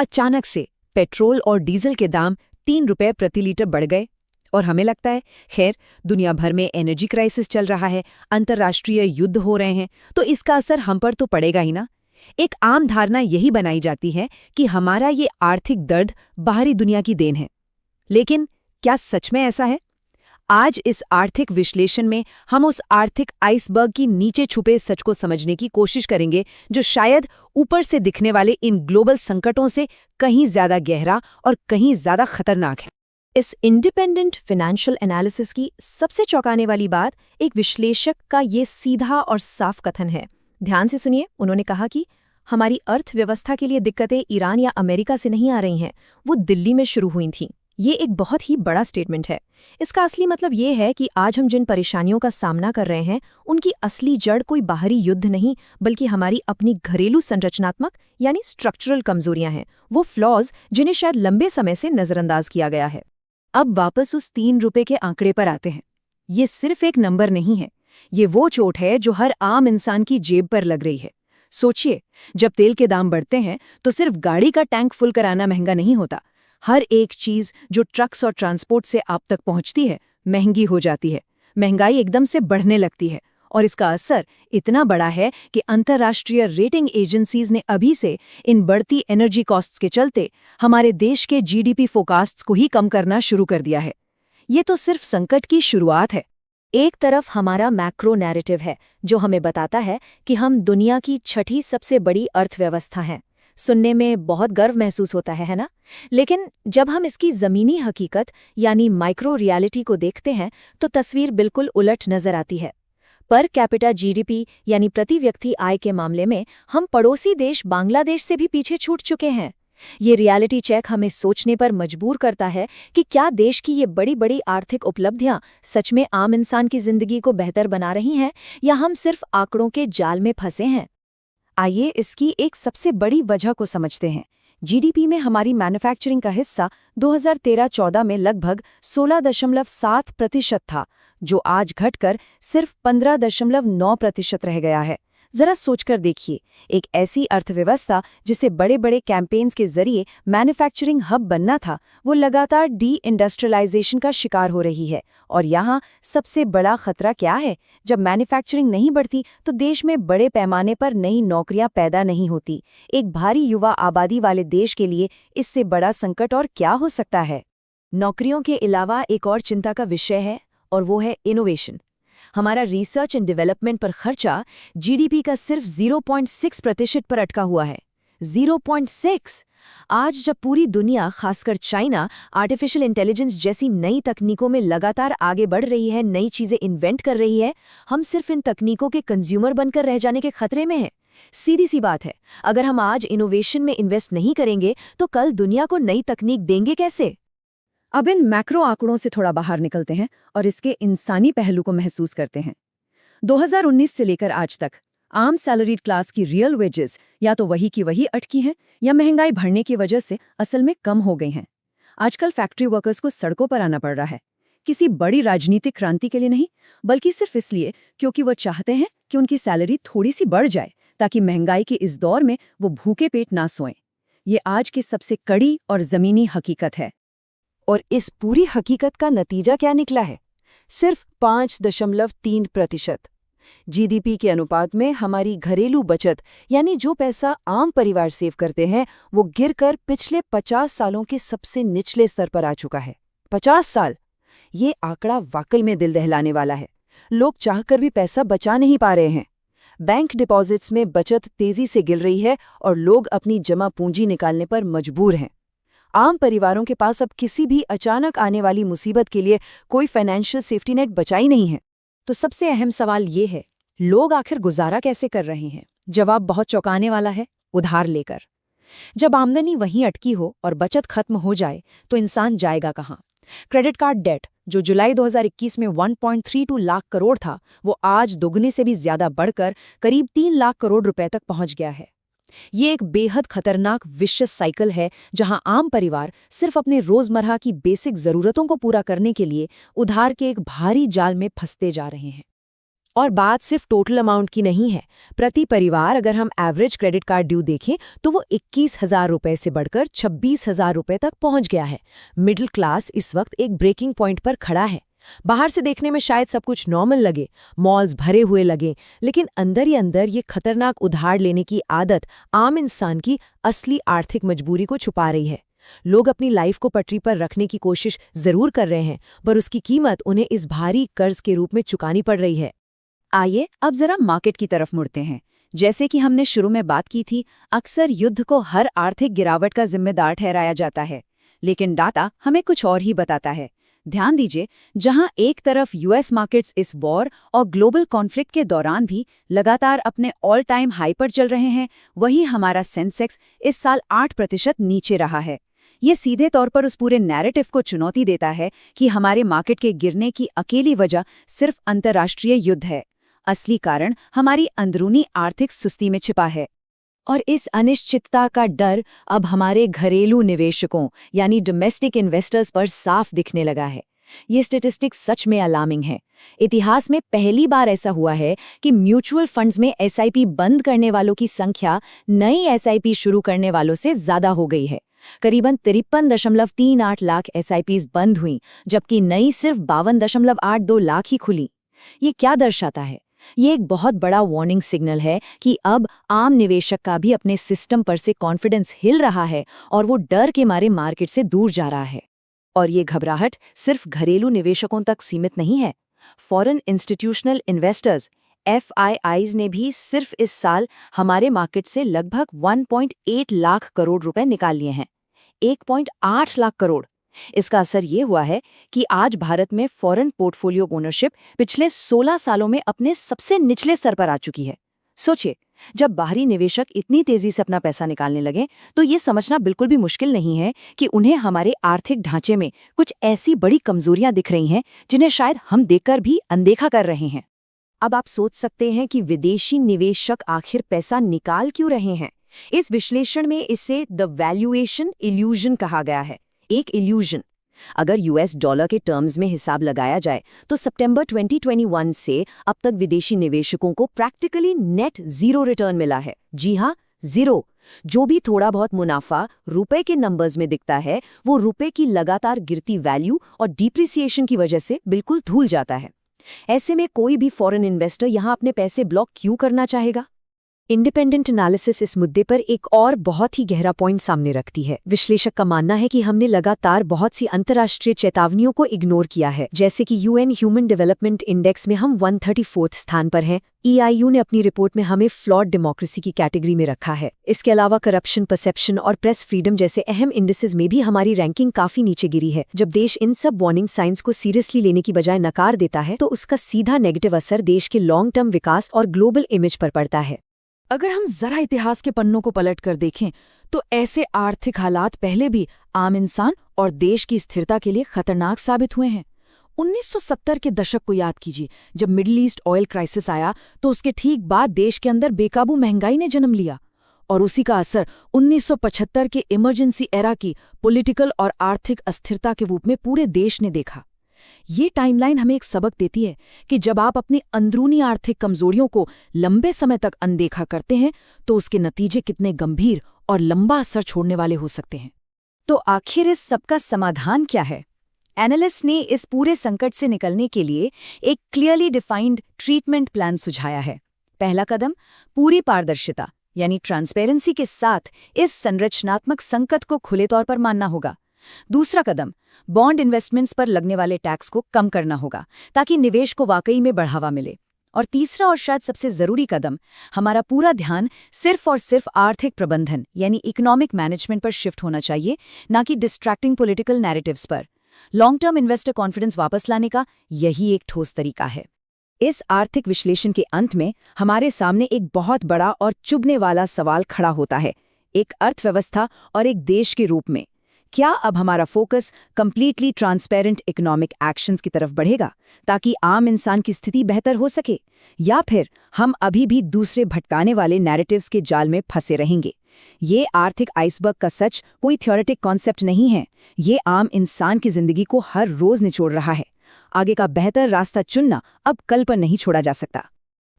अचानक से पेट्रोल और डीजल के दाम 3 रुपए प्रति लीटर बढ़ गए और हमें लगता है खैर दुनिया भर में एनर्जी क्राइसिस चल रहा है, अंतर्राष्ट्रीय युद्ध हो रहे हैं, तो इसका असर हम पर तो पड़ेगा ही ना। एक आम धारणा यही बनाई जाती है कि हमारा ये आर्थिक दर्द बाहरी दुनिया की देन है। लेकिन क्या सच में ऐसा है? आज इस आर्थिक विश्लेषण में हम उस आर्थिक आइसबर्ग की नीचे छुपे सच को समझने की कोशिश करेंगे, जो शायद ऊपर से दिखने वाले इन ग्लोबल संकटों से कहीं ज्यादा गहरा और कहीं ज्यादा खतरनाक है। इस इंडिपेंडेंट फाइनेंशियल एनालिसिस की सबसे चौंकाने वाली बात एक विश्लेषक का ये सीधा और साफ कथन है। ध्यान से सुनिए। उन्होंने कहा कि हमारी अर्थव्यवस्था के लिए दिक्कतें ईरान या अमेरिका से नहीं आ रही हैं, वो दिल्ली में शुरू हुई थीं। ये एक बहुत ही बड़ा स्टेटमेंट है। इसका असली मतलब ये है कि आज हम जिन परेशानियों का सामना कर रहे हैं, उनकी असली जड़ कोई बाहरी युद्ध नहीं, बल्कि हमारी अपनी घरेलू संरचनात्मक यानी स्ट्रक्चरल कमजोरियां हैं, वो फ्लॉज जिन्हें शायद लंबे समय से नजरअंदाज किया गया है। अब वापस उस 3 रुपए के आंकड़े पर आते हैं। ये सिर्फ एक नंबर नहीं है, ये वो चोट है जो हर आम इंसान की जेब पर लग रही है। सोचिए, जब तेल के दाम बढ़ते हैं तो सिर्फ गाड़ी का टैंक फुल कराना महंगा नहीं होता, हर एक चीज जो ट्रक्स और ट्रांसपोर्ट से आप तक पहुंचती है महंगी हो जाती है। महंगाई एकदम से बढ़ने लगती है और इसका असर इतना बड़ा है कि अंतर्राष्ट्रीय रेटिंग एजेंसीज ने अभी से इन बढ़ती एनर्जी कॉस्ट्स के चलते हमारे देश के जीडीपी फोरकास्ट्स को ही कम करना शुरू कर दिया है। ये तो सिर्फ संकट की शुरुआत है। एक तरफ हमारा मैक्रो नैरेटिव है जो हमें बताता है कि हम दुनिया की छठी सबसे बड़ी अर्थव्यवस्था हैं। सुनने में बहुत गर्व महसूस होता है ना? लेकिन जब हम इसकी ज़मीनी हकीकत यानी माइक्रो रियलिटी को देखते हैं तो तस्वीर बिल्कुल उलट नजर आती है। पर कैपिटा जीडीपी यानी प्रति व्यक्ति आय के मामले में हम पड़ोसी देश बांग्लादेश से भी पीछे छूट चुके हैं। ये रियलिटी चेक हमें सोचने पर मजबूर करता है कि क्या देश की ये बड़ी बड़ी आर्थिक उपलब्धियां सच में आम इंसान की जिंदगी को बेहतर बना रही हैं या हम सिर्फ आंकड़ों के जाल में फंसे हैं। आइए इसकी एक सबसे बड़ी वजह को समझते हैं। जीडीपी में हमारी मैन्युफैक्चरिंग का हिस्सा 2013-14 में लगभग 16.7% था, जो आज घटकर सिर्फ 15.9% रह गया है। जरा सोचकर देखिए, एक ऐसी अर्थव्यवस्था जिसे बड़े बड़े कैंपेन्स के जरिए मैन्युफैक्चरिंग हब बनना था, वो लगातार डी इंडस्ट्रियलाइजेशन का शिकार हो रही है। और यहाँ सबसे बड़ा खतरा क्या है? जब मैन्युफैक्चरिंग नहीं बढ़ती तो देश में बड़े पैमाने पर नई नौकरियां पैदा नहीं होती। एक भारी युवा आबादी वाले देश के लिए इससे बड़ा संकट और क्या हो सकता है? नौकरियों के अलावा एक और चिंता का विषय है और वो है इनोवेशन। हमारा रिसर्च एंड डेवलपमेंट पर खर्चा जीडीपी का सिर्फ 0.6% पर अटका हुआ है। 0.6। आज जब पूरी दुनिया, खासकर चाइना, आर्टिफिशियल इंटेलिजेंस जैसी नई तकनीकों में लगातार आगे बढ़ रही है, नई चीजें इन्वेंट कर रही है, हम सिर्फ इन तकनीकों के कंज्यूमर बनकर रह जाने के खतरे में हैं। सीधी सी बात है, अगर हम आज इनोवेशन में इन्वेस्ट नहीं करेंगे तो कल दुनिया को नई तकनीक देंगे कैसे? अब इन मैक्रो आंकड़ों से थोड़ा बाहर निकलते हैं और इसके इंसानी पहलू को महसूस करते हैं। 2019 से लेकर आज तक आम सैलरीड क्लास की रियल वेजेस या तो वही की वही अटकी हैं या महंगाई बढ़ने की वजह से असल में कम हो गई हैं। आजकल फैक्ट्री वर्कर्स को सड़कों पर आना पड़ रहा है, किसी बड़ी राजनीतिक क्रांति के लिए नहीं, बल्कि सिर्फ इसलिए क्योंकि वो चाहते हैं कि उनकी सैलरी थोड़ी सी बढ़ जाए ताकि महंगाई के इस दौर में वो भूखे पेट ना सोएं। ये आज की सबसे कड़ी और जमीनी हकीकत है। और इस पूरी हकीकत का नतीजा क्या निकला है? सिर्फ 5.3%। जीडीपी के अनुपात में हमारी घरेलू बचत यानी जो पैसा आम परिवार सेव करते हैं, वो गिरकर पिछले 50 सालों के सबसे निचले स्तर पर आ चुका है। 50 साल! ये आंकड़ा वाकई में दिल दहलाने वाला है। लोग चाहकर भी पैसा बचा नहीं पा रहे हैं। बैंक डिपॉजिट्स में बचत तेजी से गिर रही है और लोग अपनी जमा पूंजी निकालने पर मजबूर हैं। आम परिवारों के पास अब किसी भी अचानक आने वाली मुसीबत के लिए कोई फाइनेंशियल सेफ्टी नेट बचा ही नहीं है। तो सबसे अहम सवाल ये है, लोग आखिर गुजारा कैसे कर रहे हैं? जवाब बहुत चौंकाने वाला है, उधार लेकर। जब आमदनी वहीं अटकी हो और बचत खत्म हो जाए तो इंसान जाएगा कहाँ? क्रेडिट कार्ड डेट, जो जुलाई 2021 में 1.32 लाख करोड़ था, वो आज दोगुने से भी ज्यादा बढ़कर करीब 3 लाख करोड़ रुपए तक पहुंच गया है। ये एक बेहद खतरनाक विशिष्ट साइकिल है जहां आम परिवार सिर्फ अपने रोजमर्रा की बेसिक जरूरतों को पूरा करने के लिए उधार के एक भारी जाल में फंसते जा रहे हैं। और बात सिर्फ टोटल अमाउंट की नहीं है। प्रति परिवार अगर हम एवरेज क्रेडिट कार्ड ड्यू देखें तो वो 21,000 रुपए से बढ़कर 26,000 रुपए तक पहुंच गया है। मिडिल क्लास इस वक्त एक ब्रेकिंग पॉइंट पर खड़ा है। बाहर से देखने में शायद सब कुछ नॉर्मल लगे, मॉल्स भरे हुए लगे, लेकिन अंदर ही अंदर ये खतरनाक उधार लेने की आदत आम इंसान की असली आर्थिक मजबूरी को छुपा रही है। लोग अपनी लाइफ को पटरी पर रखने की कोशिश जरूर कर रहे हैं, पर उसकी कीमत उन्हें इस भारी कर्ज के रूप में चुकानी पड़ रही है। आइए अब जरा मार्केट की तरफ मुड़ते हैं। जैसे कि हमने शुरू में बात की थी, अक्सर युद्ध को हर आर्थिक गिरावट का जिम्मेदार ठहराया जाता है, लेकिन डाटा हमें कुछ और ही बताता है। ध्यान दीजिए, जहां एक तरफ यूएस मार्केट्स इस वॉर और ग्लोबल कॉन्फ्लिक्ट के दौरान भी लगातार अपने ऑल टाइम हाई पर चल रहे हैं, वहीं हमारा सेंसेक्स इस साल 8% नीचे रहा है। ये सीधे तौर पर उस पूरे नैरेटिव को चुनौती देता है कि हमारे मार्केट के गिरने की अकेली वजह सिर्फ अंतर्राष्ट्रीय युद्ध है। असली कारण हमारी अंदरूनी आर्थिक सुस्ती में छिपा है। और इस अनिश्चितता का डर अब हमारे घरेलू निवेशकों यानी डोमेस्टिक इन्वेस्टर्स पर साफ दिखने लगा है। ये स्टैटिस्टिक्स सच में अलार्मिंग है। इतिहास में पहली बार ऐसा हुआ है कि म्यूचुअल फंड्स में एसआईपी बंद करने वालों की संख्या नई एसआईपी शुरू करने वालों से ज्यादा हो गई है। करीबन 53.38 लाख एसआईपीज बंद हुई, जबकि नई सिर्फ 52.82 लाख ही खुली। ये क्या दर्शाता है? ये एक बहुत बड़ा वार्निंग सिग्नल है कि अब आम निवेशक का भी अपने सिस्टम पर से कॉन्फिडेंस हिल रहा है और वो डर के मारे मार्केट से दूर जा रहा है। और ये घबराहट सिर्फ घरेलू निवेशकों तक सीमित नहीं है। फॉरेन इंस्टीट्यूशनल इन्वेस्टर्स FIIs ने भी सिर्फ इस साल हमारे मार्केट से लगभग 1.8 लाख करोड़ रुपए निकाल लिए हैं। 1.8 लाख करोड़। इसका असर ये हुआ है कि आज भारत में फॉरेन पोर्टफोलियो ओनरशिप पिछले 16 सालों में अपने सबसे निचले स्तर पर आ चुकी है। सोचिए, जब बाहरी निवेशक इतनी तेजी से अपना पैसा निकालने लगे तो ये समझना बिल्कुल भी मुश्किल नहीं है कि उन्हें हमारे आर्थिक ढांचे में कुछ ऐसी बड़ी कमजोरियां दिख रही हैं जिन्हें शायद हम देखकर भी अनदेखा कर रहे हैं। अब आप सोच सकते हैं कि विदेशी निवेशक आखिर पैसा निकाल क्यों रहे हैं। इस विश्लेषण में इसे द वैल्यूएशन इल्यूजन कहा गया है। एक इल्यूजन। अगर यूएस डॉलर के टर्म्स में हिसाब लगाया जाए तो सितंबर 2021 से अब तक विदेशी निवेशकों को प्रैक्टिकली नेट जीरो रिटर्न मिला है। जी हाँ, जीरो। जो भी थोड़ा बहुत मुनाफा रुपए के नंबर्स में दिखता है, वो रुपए की लगातार गिरती वैल्यू और डिप्रिसिएशन की वजह से बिल्कुल धुल जाता है। ऐसे में कोई भी फॉरेन इन्वेस्टर यहां अपने पैसे ब्लॉक क्यों करना चाहेगा? इंडिपेंडेंट एनालिसिस इस मुद्दे पर एक और बहुत ही गहरा पॉइंट सामने रखती है। विश्लेषक का मानना है कि हमने लगातार बहुत सी अंतर्राष्ट्रीय चेतावनियों को इग्नोर किया है, जैसे कि यूएन ह्यूमन डेवलपमेंट इंडेक्स में हम 134 स्थान पर हैं। EIU ने अपनी रिपोर्ट में हमें फ्लॉड डेमोक्रेसी की कैटेगरी में रखा है। इसके अलावा करप्शन, परसेप्शन और प्रेस फ्रीडम जैसे अहम इंडिसेस में भी हमारी रैंकिंग काफी नीचे गिरी है। जब देश इन सब वार्निंग साइंस को सीरियसली लेने की बजाय नकार देता है तो उसका सीधा नेगेटिव असर देश के लॉन्ग टर्म विकास और ग्लोबल इमेज पर पड़ता है। अगर हम जरा इतिहास के पन्नों को पलट कर देखें तो ऐसे आर्थिक हालात पहले भी आम इंसान और देश की स्थिरता के लिए खतरनाक साबित हुए हैं। 1970 के दशक को याद कीजिए, जब मिडिल ईस्ट ऑयल क्राइसिस आया तो उसके ठीक बाद देश के अंदर बेकाबू महंगाई ने जन्म लिया, और उसी का असर 1975 के इमरजेंसी एरा की पॉलिटिकल और आर्थिक अस्थिरता के रूप में पूरे देश ने देखा। ये टाइमलाइन हमें एक सबक देती है कि जब आप अपनी अंदरूनी आर्थिक कमजोरियों को लंबे समय तक अनदेखा करते हैं तो उसके नतीजे कितने गंभीर और लंबा असर छोड़ने वाले हो सकते हैं। तो आखिर इस सबका समाधान क्या है? एनालिस्ट ने इस पूरे संकट से निकलने के लिए एक क्लियरली डिफाइंड ट्रीटमेंट प्लान सुझाया है। पहला कदम पूरी पारदर्शिता यानी ट्रांसपेरेंसी के साथ इस संरचनात्मक संकट को खुले तौर पर मानना होगा। दूसरा कदम बॉन्ड इन्वेस्टमेंट्स पर लगने वाले टैक्स को कम करना होगा ताकि निवेश को वाकई में बढ़ावा मिले। और तीसरा और शायद सबसे जरूरी कदम, हमारा पूरा ध्यान सिर्फ और सिर्फ आर्थिक प्रबंधन यानी इकोनॉमिक मैनेजमेंट पर शिफ्ट होना चाहिए, ना कि डिस्ट्रैक्टिंग पॉलिटिकल नैरेटिव्स पर। लॉन्ग टर्म इन्वेस्टर कॉन्फिडेंस वापस लाने का यही एक ठोस तरीका है। इस आर्थिक विश्लेषण के अंत में हमारे सामने एक बहुत बड़ा और चुभने वाला सवाल खड़ा होता है, एक अर्थव्यवस्था और एक देश के रूप में। क्या अब हमारा focus completely transparent economic actions की तरफ बढ़ेगा ताकि आम इंसान की स्थिति बेहतर हो सके, या फिर हम अभी भी दूसरे भटकाने वाले नैरेटिव्स के जाल में फंसे रहेंगे? ये आर्थिक आइसबर्ग का सच कोई थ्योरेटिक कॉन्सेप्ट नहीं है, ये आम इंसान की जिंदगी को हर रोज निचोड़ रहा है। आगे का बेहतर रास्ता चुनना अब कल पर नहीं छोड़ा जा सकता।